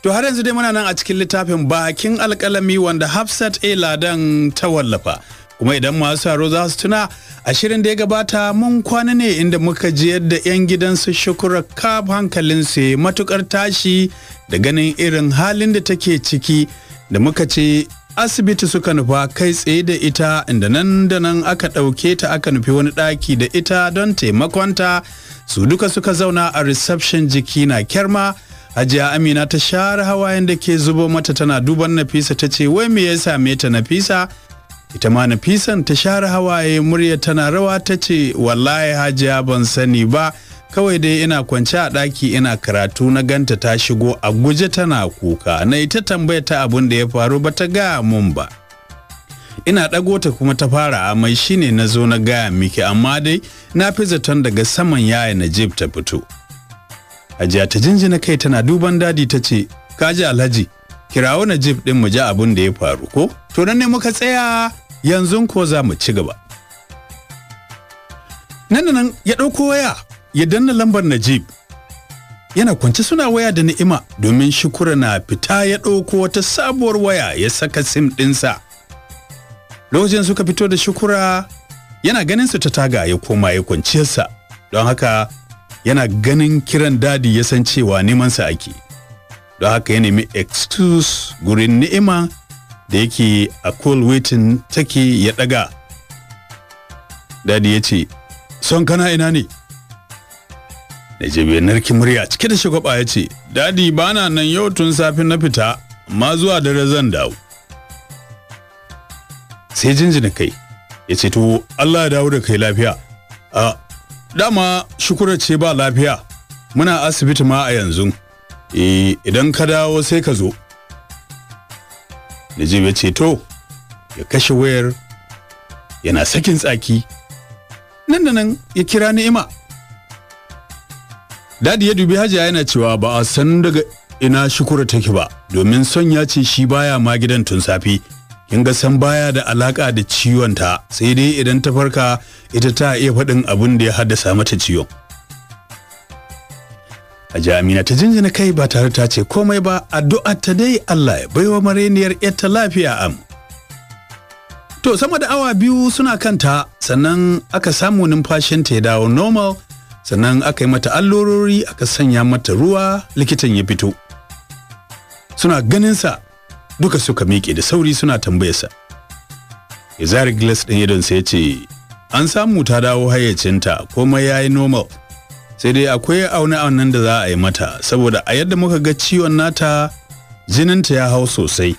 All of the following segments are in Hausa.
To har yanzu dai muna nan a cikin littafin Bakin Alkalami wanda Hafsat A. Ladan ta wallafa. Kuma idan masu haro za su tuna a shirin da ya gabata mun kwana ne inda muka ji yadda 'yan gidansu Shukura kaf hankalinsu ya matukar tashi da ganin irin halin da take ciki da muka ce asibiti suka nufa kai tsaye da ita inda nan da nan aka ɗauke ta aka nufi wani ɗaki da ita don taimakonta. Su duka suka zauna a reception jiki na kyarma. Hajiya Amina ta share hawayen da ke zubo mata tana duban Nafisa ta ce wai me ya same ta Nafisa? Ita ma Nafisan ta share hawaye murya tana rawa ta ce wallahi Hajiya ban sani ba, kawai dai ina kwance a ɗaki ina karatu na ganta ta shigo a guje tana kuka, na ita tambaya ta abin da ya faru ba ta gaya mun ba. Ina ɗago ta kuma ta fara amai shine na zo na gaya miki, amma dai na fi zaton daga saman yaya Najib ta fito. Hajiya ta jinjina kai tana duban dadi ta ce, kaji Alhaji, kirawo Najib din mu ji abin da ya faru ko? To nan ne muka tsaya, yanzu ko za mu ci gaba. Nan ya ɗauko waya, ya danna lambar Najib. Yana kwance suna waya da Ni'ima domin Shukura na fita ya ɗauko wata sabuwar waya ya saka sim ɗinsa. Lokacin suka fito da Shukura, yana ganin su ta taga ya koma ya kwanciyarsa. Don haka yana ganin kiran dadi ya san cewa nemansa ake. Don haka ya nemi excuse gurin Ni'ima da yake a call waiting take ya daga. Dadi ya ce, son kana ina ne? Najib ya narki murya cike da shagwaba ya ce, dadi bana nan yau tun safe na fita, amma zuwa dare zan dawo. Sai jinjina kai ya ce, to Allah ya dawo da kai lafiya. Dama Shukura ce ba lafiya, muna asibiti ma a yanzu. Idan ka dawo sai ka zo. Najib ya ce to, ya kashe wayar yana sakin tsaki. Nan da nan ya kira Ni'ima. Dadi ya dubi Hajiya yana cewa ba a san daga ina Shukura take ba, domin son ya ce shi baya ma gidan tun safe. Kin ga san baya da alaka da ciwon ta, sai dai idan ta farka ita ta iya faɗin abin da ya haddasa mata ciwon. Hajiya Amina ta jinjina kai ba tare ta ce komai ba, addu'ar ta dai Allah ya baiwa mareniyar yarta lafiya am. To sama da awa biyu suna kanta, sannan aka samu numfashinta ya dawo normal, sannan aka yi mata allurori aka sanya mata ruwa, likitan ya fito. Suna ganinsa duka suka miƙe da sauri suna tambayarsa. Ya zari glass ɗin idonsa ya ce, an samu ta dawo hayyacinta, komai ya yi normal. Sai dai akwai aune-aunen da za a yi mata, saboda a yadda muka ga ciwon nata jininta ya hau sosai,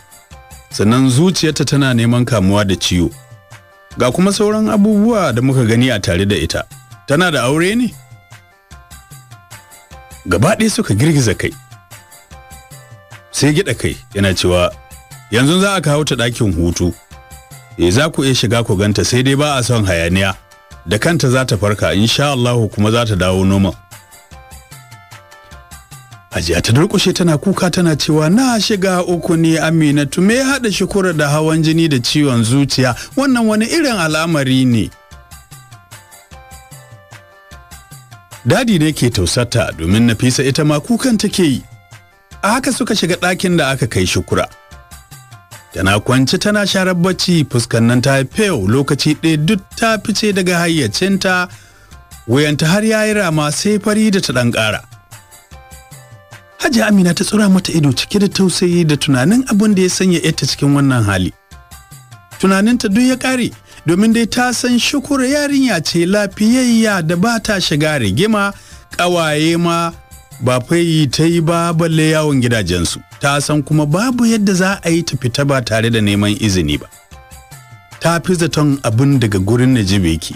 sannan zuciyarta tana neman kamuwa da ciwo. Ga kuma sauran abubuwa da muka gani a tare da ita. Tana da aure ne? Gaba ɗaya suka girgiza kai. Sai gida kai yana cewa, yanzu za a kawo ta ɗakin hutu. Za ku iya shiga ku ganta, sai dai ba a son hayaniya. Da kanta za ta farka, insha Allah kuma za ta dawo normal. Hajiya ta durƙushe tana kuka tana cewa na shiga uku ne Aminatu, me ya haɗa Shukura da hawan jini da ciwon zuciya, wannan wani irin al'amari ne. Dadi ne ke tausata domin Nafisa ita ma kukan take yi. A haka suka shiga ɗakin da aka kai Shukura. Tana kwance tana sharar bacci, fuskan nan ta few, lokaci ɗaya duk ta fice daga hayyacinta, wuyanta har yayi rama sai fari da ta ɗan ƙara. Hajiya Amina ta tsura mata ido cike da tausayi da tunanin abin da ya sanya ita cikin wannan hali. Tunaninta duk ya ƙare, domin dai ta san Shukura yarinya ce lafiyayya da ba ta shiga rigima, ƙawaye ma ba fayi ta yi ba balle yawon gidajensu. Ta san kuma babu yadda za a yi ta fita ba tare da neman izini ba. Ta fi zaton abin daga gurin Najib yake.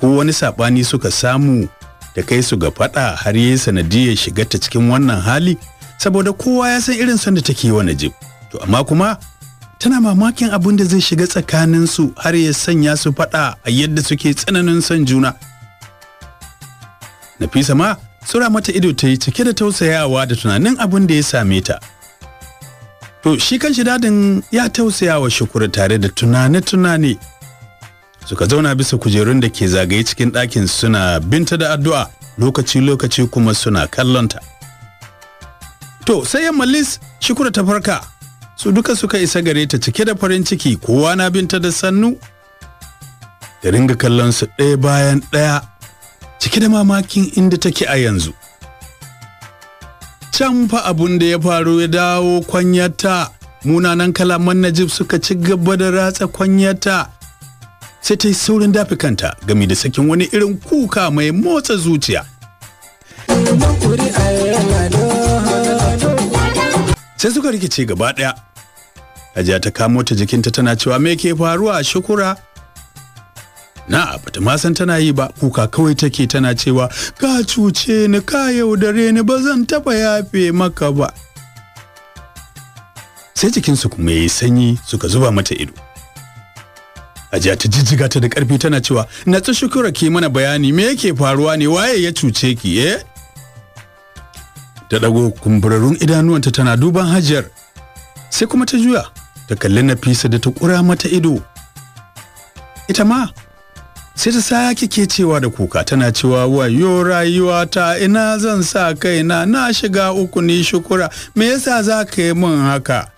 Ko wani saɓani suka samu da kai su ga faɗa har yi sanadiyar shiga ta cikin wannan hali, saboda kowa ya san irin son da take wa Najib. To amma kuma tana mamakin abin da zai shiga tsakaninsu har ya sanya su faɗa a yadda suke tsananin son juna. Nafisa ma sura mata ido ta yi cike da tausayawa da tunanin abin da ya same ta. To shi kanshi dadin ya tausaya wa Shukura tare da tunane-tunane. Suka zauna bisa kujerun da ke zagaye cikin ɗakin suna binta da addu'a, lokaci-lokaci kuma suna kallonta. To sai yamma Lis Shukura ta farka, su duka suka isa gare ta cike da farin ciki, kowa na binta da sannu. Da ringa kallon su ɗaya bayan ɗaya cike da mamakin inda take a yanzu. Can fa abun da ya faru ya dawo kwanyata, munanan kalaman Najib suka ci gaba da ratsa kwanyata. Sai ta yi saurin dafi kanta game da sakin wani irin kuka mai motsa zuciya. Sai suka rikice gaba ɗaya. Hajiya ta kamo ta jikinta tana cewa me ke faruwa Shukura? Na bata ma san tana yi ba, kuka kawai take tana cewa ka cuce ni, ka yaudare ni, ba zan taɓa yafe maka ba. Sai jikinsu kuma yayi sanyi suka zuba mata ido. Hajiya ta jijjiga ta da ƙarfi tana cewa natsu Shukura, ki mana bayani, me yake faruwa ne, waye ya cuce ki Ta dago kumburarrun idanuwanta tana duban Hajiyar. Sai kuma ta juya ta kalli Nafisa da ta ƙura mata ido. Ita ma sai ta sake cewa da kuka tana cewa wayo rayuwata, ina zan sa kaina, na shiga uku ni Shukura, me yasa za ka yi min haka?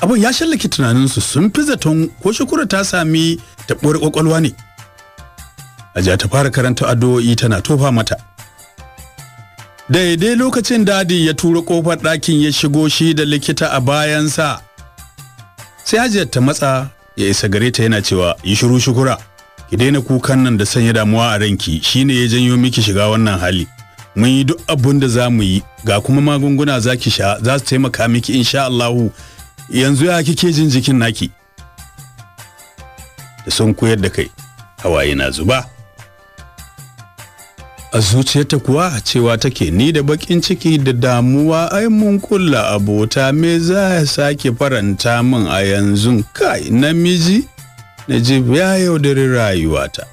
Abin ya shallake tunaninsu, sun fi zaton ko Shukura ta sami taɓuwar ƙwaƙwalwa ne. Hajiya ta fara karanta addu'o'i tana tofa mata. Daidai lokacin dadi ya tura ƙofar ɗakin ya shigo shi da likita a bayansa. Sai Hajiyar ta matsa ya isa gare ta yana cewa yi shiru Shukura, ki daina kukan nan da sanya damuwa a ranki, shine ya janyo miki shiga wannan hali. Mun yi duk abin da za mu yi, ga kuma magunguna za ki sha, za su taimaka miki insha Allahu. Yanzu ya kike jin jikin naki? Da sun koyar da kai, hawaye na zuba. A zuciyarta kuwa cewa take ni da bakin ciki da damuwa ai mun kulla abota, me za ya sake faranta min a yanzu? Kai namiji Najib ya yaudari rayuwata.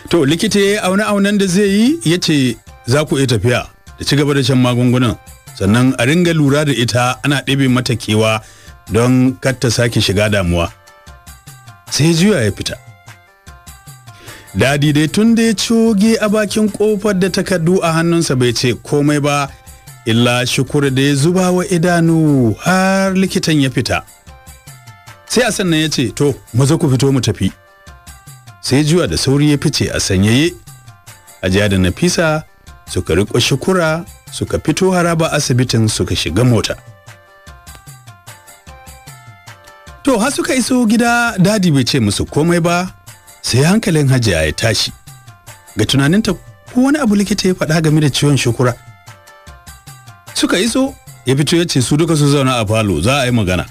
To likita ya yi aune-aunen da zai yi, ya ce za ku iya tafiya da ci gaba da shan magungunan, sannan a ringa lura da ita, ana ɗebe mata kewa don kar ta sake shiga damuwa. Sai juya ya fita. Dadi dai tun da ya coge a bakin kofar da takardu a hannunsa bai ce komai ba, illa Shukura da ya zuba wa idanu har likitan ya fita. Sai a sannan ya ce to maza ku fito mu tafi. Sai juya da sauri ya fice a sanyaye. Hajiya da Nafisa suka riƙo Shukura suka fito haraba asibitin suka shiga mota. To har suka iso gida, dadi bai ce musu komai ba. Sai hankalin Hajiya ya tashi ga tunaninta ko wani abu likita ya faɗa game da ciwon Shukura. Suka iso ya fito ya ce su duka su zauna a falo, za a yi magana.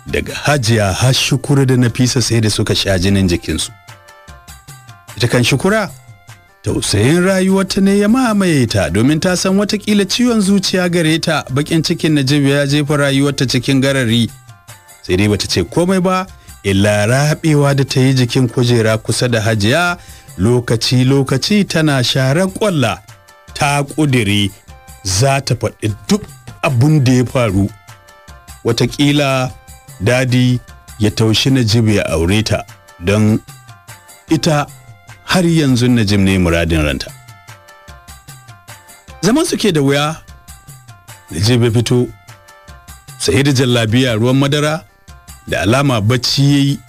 Daga Hajiya har Shukura da Nafisa sai da suka sha jinin jikinsu. Ita kan Shukura tausayin rayuwarta ne ya mamaye ta, domin ta san watakila ciwon zuciya gare ta, bakin cikin Najib ya jefa rayuwarta cikin garari. Sai dai bata ce komai ba, illa rabewa da ta yi jikin kujera kusa da Hajiya, lokaci tana share kwalla, ta ƙudiri za ta faɗi duk abun da ya faru. Watakila dadi ya taushi Najib ya aure ta, don ita har yanzu Najib ne muradin ranta. Zaman suke da wuya, Najib ya fito sai da jallabiya ruwan madara, da alama bacci yayi.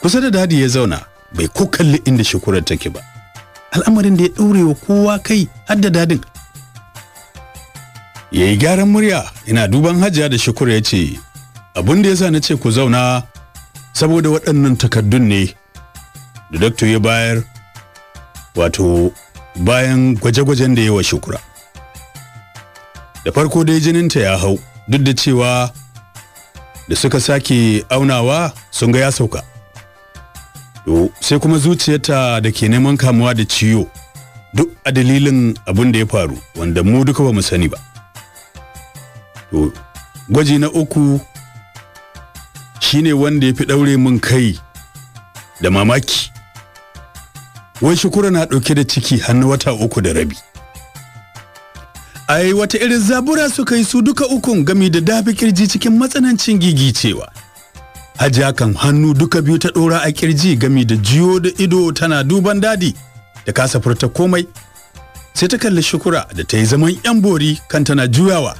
Kusa da dadi ya zauna, bai ko kalli inda Shukura take ba. Al'amarin da ya daure wa kowa kai har da dadin. Yayi gyaran murya ina duban Hajiya da Shukura, ya ce abin da yasa nace ku zauna saboda waɗannan takaddun ne da doctor ya bayar, wato bayan gwaje-gwajen da ya wa Shukura. Da farko dai jininta ya hau, duk da cewa da suka sake aunawa sun ga ya sauka. To sai kuma zuciyarta da ke neman kamuwa da ciwo, duk a dalilin abin da ya faru wanda mu duka ba mu sani ba. To gwaji na uku shine wanda ya fi daure min kai da mamaki. Wai Shukura na ɗauke da ciki hannu wata 3 da rabi. Ai wata irin zabura suka yi su duka ukun, gami da dafi kirji cikin matsanancin gigicewa. Hajiya kan hannu duka biyu ta ɗora a kirji, gami da jiyo da ido tana duban dadi da kasa furta komai. Sai sai ta kalli Shukura da ta yi zaman yan bori kan tana juyawa.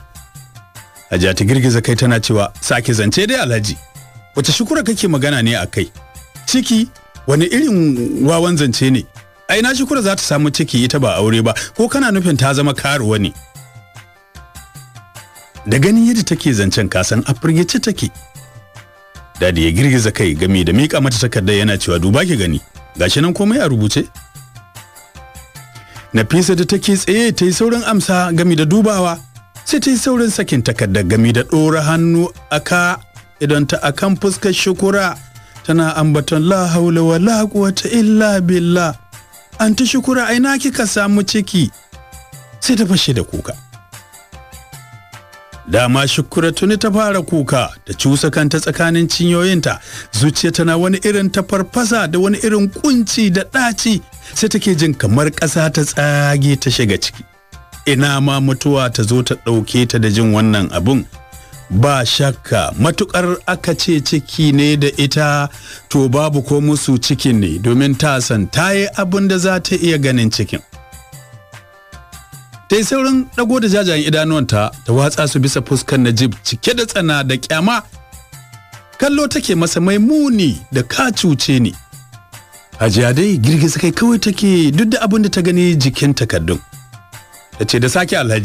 Hajiya ta girgiza kai tana cewa sake zance dai Alhaji. Wace Shukura kake magana ne a kai? Ciki wani irin wawan zance ne? Ai na Shukura za ta samu ciki ita ba aure ba, ko kana nufin ta zama karuwa ne? Da ganin yadda take zancen kasan a firgice take. Dadi ya girgiza kai game da mika mata takardar yana cewa duba ki gani, gashi nan komai a rubuce. Nafisa da take tsaye ta yi saurin amsa game da dubawa, sai ta yi saurin sakin takardar game da ɗora hannu aka idan ta akan fuskar Shukura tana ambaton la haula wala quwwata illa billah. Anti Shukura aina kika samu ciki? Sai ta fashe da kuka. Dama Shukura tuni ta fara kuka, ta cusa kanta tsakanin cinyoyinta, zuciya tana wani irin ta farfasa da wani irin kunci da ɗaci, sai take jin kamar ƙasa ta tsage ta shiga ciki. Ina ma mutuwa ta zo ta ɗauke ta da jin wannan abun. Ba shakka matukar aka ce ciki ne da ita, to babu ko musu cikin ne, domin ta san ta yi abin da za ta iya ganin cikin. Ta yi saurin ɗago da jajayen idanuwanta ta watsa su bisa fuskar Najib cike da tsana da kyama. Kallo take masa mai muni da ka cuce ni. Hajiya dai girgiza kai kawai take duk da abin da ta gani jikin takardun. Ta ce da sake Alhaji.